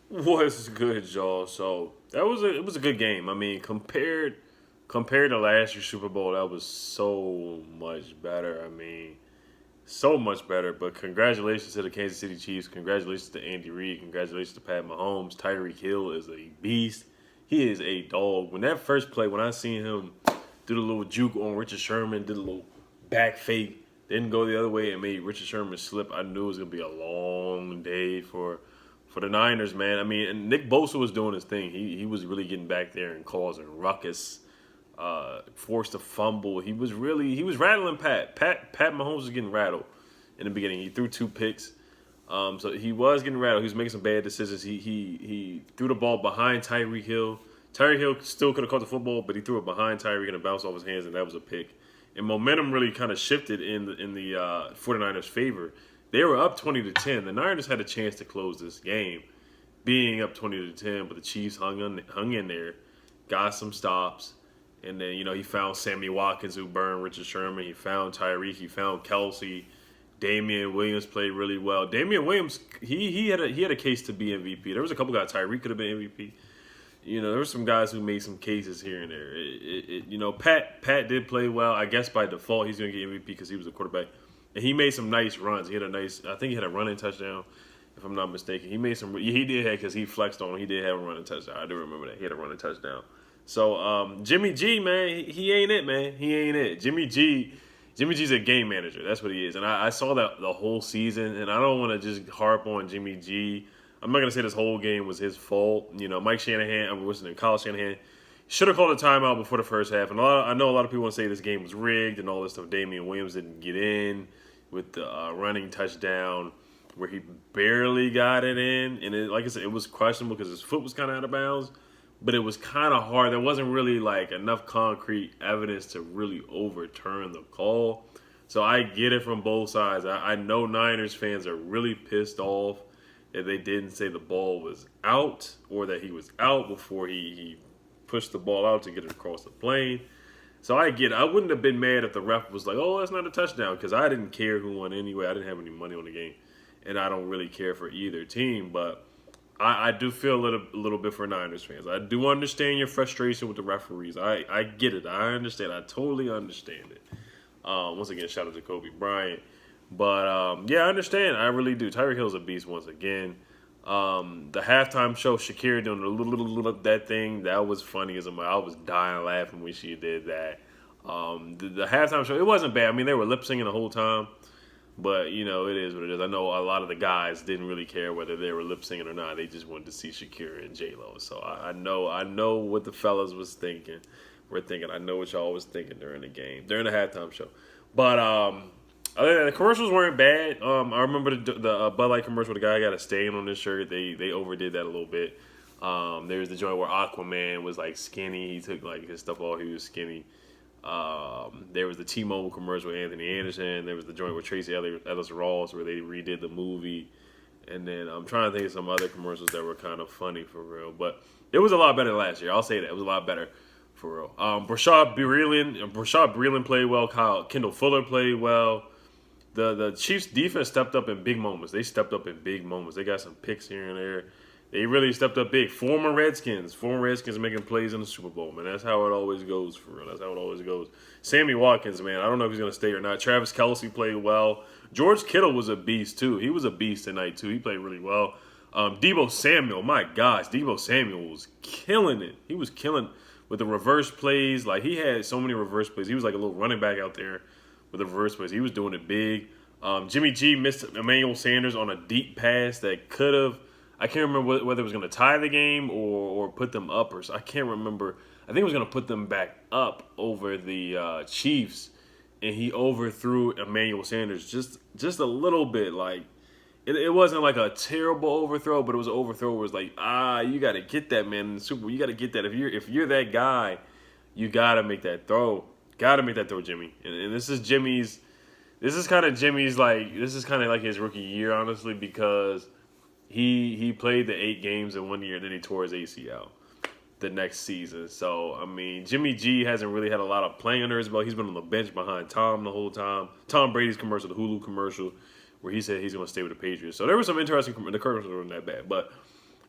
What's good, y'all? So it was a good game. I mean, compared to last year's Super Bowl, that was so much better. I mean, so much better. But congratulations to the Kansas City Chiefs. Congratulations to Andy Reid. Congratulations to Pat Mahomes. Tyreek Hill is a beast. He is a dog. When that first play, when I seen him do the little juke on Richard Sherman, did a little back fake, didn't go the other way and made Richard Sherman slip, I knew it was gonna be a long day for the Niners, man. I mean, and Nick Bosa was doing his thing. He was really getting back there and causing ruckus, forced a fumble. He was rattling Pat Mahomes was getting rattled in the beginning. He threw two picks. So he was getting rattled. He was making some bad decisions. He threw the ball behind Tyreek Hill. Tyreek Hill still could have caught the football, but he threw it behind Tyreek and it bounced off his hands, and that was a pick. And momentum really kind of shifted in the 49ers' favor. They were up 20-10. The Niners had a chance to close this game, being up 20-10, but the Chiefs hung in there, got some stops, and then he found Sammy Watkins who burned Richard Sherman. He found Tyreek. He found Kelsey. Damian Williams played really well. Damian Williams, he had a case to be MVP. There was a couple guys. Tyreek could have been MVP. There were some guys who made some cases here and there. Pat did play well. I guess by default he's going to get MVP because he was a quarterback, and he made some nice runs. I think he had a running touchdown, if I'm not mistaken. He did have because he flexed on him. He did have a running touchdown. I do remember that he had a running touchdown. So Jimmy G, man, he ain't it, man. He ain't it. Jimmy G's a game manager. That's what he is. And I saw that the whole season, and I don't want to just harp on Jimmy G. I'm not going to say this whole game was his fault. Mike Shanahan, Kyle Shanahan, should have called a timeout before the first half. And I know a lot of people want to say this game was rigged and all this stuff. Damian Williams didn't get in with the running touchdown where he barely got it in. And like I said, it was questionable because his foot was kind of out of bounds. But it was kind of hard. There wasn't really like enough concrete evidence to really overturn the call. So I get it from both sides. I know Niners fans are really pissed off that they didn't say the ball was out or that he was out before he pushed the ball out to get it across the plane. So I get it. I wouldn't have been mad if the ref was like, oh, that's not a touchdown, because I didn't care who won anyway. I didn't have any money on the game. And I don't really care for either team. But I do feel a little bit for Niners fans. I do understand your frustration with the referees. I get it. I understand. I totally understand it. Once again, shout out to Kobe Bryant. But yeah, I understand. I really do. Tyreek Hill's a beast once again. The halftime show, Shakira doing a little that thing, that was funny as I was dying laughing when she did that. The halftime show, it wasn't bad. I mean, they were lip syncing the whole time. But, it is what it is. I know a lot of the guys didn't really care whether they were lip syncing or not. They just wanted to see Shakira and J-Lo. So I know what the fellas was thinking. I know what y'all was thinking during the game, during the halftime show. But other than that, the commercials weren't bad. I remember the Bud Light commercial. The guy got a stain on his shirt. They overdid that a little bit. There's the joint where Aquaman was like skinny. He took like his stuff off. He was skinny. There was the T-Mobile commercial with Anthony Anderson. There was the joint with Tracy Ellis Ross where they redid the movie. And then I'm trying to think of some other commercials that were kind of funny for real. But it was a lot better than last year. I'll say that. It was a lot better for real. Brashad Breeland played well. Kendall Fuller played well. The Chiefs defense stepped up in big moments. They stepped up in big moments. They got some picks here and there. They really stepped up big. Former Redskins making plays in the Super Bowl, man. That's how it always goes, for real. That's how it always goes. Sammy Watkins, man, I don't know if he's going to stay or not. Travis Kelce played well. George Kittle was a beast, too. He was a beast tonight, too. He played really well. Deebo Samuel, my gosh, Deebo Samuel was killing it. He was killing with the reverse plays. Like, he had so many reverse plays. He was like a little running back out there with the reverse plays. He was doing it big. Jimmy G missed Emmanuel Sanders on a deep pass that could have, I can't remember whether it was going to tie the game or put them up, or I can't remember. I think it was going to put them back up over the Chiefs, and he overthrew Emmanuel Sanders just a little bit. Like it wasn't like a terrible overthrow, but it was an overthrow where it was like, you got to get that, man, in the Super Bowl. You got to get that. If you're that guy, you got to make that throw. Got to make that throw, Jimmy. And this is Jimmy's. This is kind of like his rookie year, honestly, because he played the 8 games in 1 year, and then he tore his ACL the next season. So, I mean, Jimmy G hasn't really had a lot of playing under his belt. He's been on the bench behind Tom the whole time. Tom Brady's commercial, the Hulu commercial, where he said he's going to stay with the Patriots. So there was some interesting – the commercials weren't that bad. But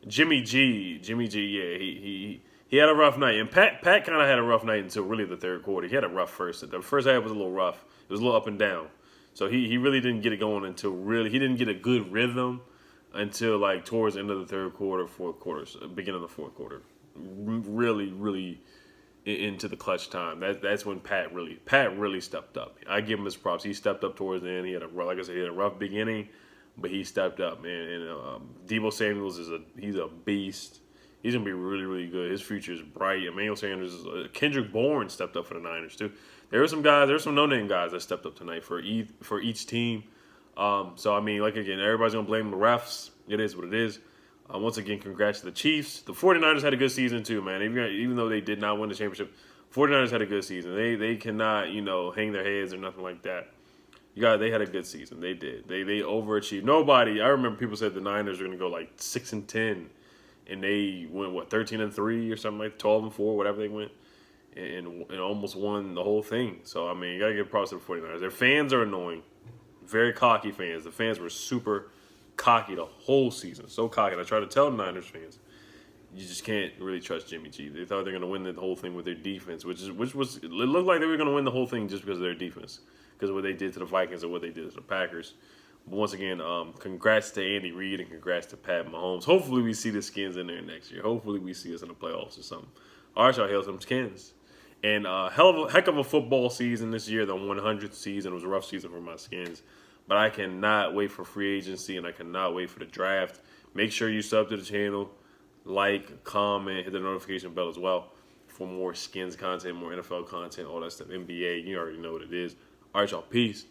Jimmy G, yeah, he had a rough night, and Pat kind of had a rough night until really the third quarter. He had a rough first. The first half was a little rough. It was a little up and down. So he really didn't get it going until really he didn't get a good rhythm until like towards the end of the third quarter, fourth quarter, beginning of the fourth quarter. Really into the clutch time. That's when Pat really stepped up. I give him his props. He stepped up towards the end. He had like I said, he had a rough beginning, but he stepped up, man. And Debo Samuels he's a beast. He's gonna be really good. His future is bright. Emmanuel Sanders, Kendrick Bourne stepped up for the Niners too. There were some no-name guys that stepped up tonight for each team. So I mean, like again, everybody's gonna blame the refs. It is what it is. Once again, congrats to the Chiefs. The 49ers had a good season too, man. Even though they did not win the championship, 49ers had a good season. They cannot, hang their heads or nothing like that. They had a good season. They did. They overachieved. Nobody. I remember people said the Niners were going to go like 6-10, and they went 13-3 or something like 12-4, whatever they went, and almost won the whole thing. So I mean, you got to give props to the 49ers. Their fans are annoying, very cocky fans. The fans were super cocky the whole season, so cocky. And I try to tell the Niners fans, you just can't really trust Jimmy G. They thought they were going to win the whole thing with their defense, which was it looked like they were going to win the whole thing just because of their defense, because of what they did to the Vikings and what they did to the Packers. But once again, congrats to Andy Reid and congrats to Pat Mahomes. Hopefully we see the Skins in there next year. Hopefully we see us in the playoffs or something. All right, y'all, hail some Skins. And heck of a football season this year, the 100th season. It was a rough season for my Skins. But I cannot wait for free agency, and I cannot wait for the draft. Make sure you sub to the channel, like, comment, hit the notification bell as well for more Skins content, more NFL content, all that stuff. NBA, you already know what it is. All right, y'all. Peace.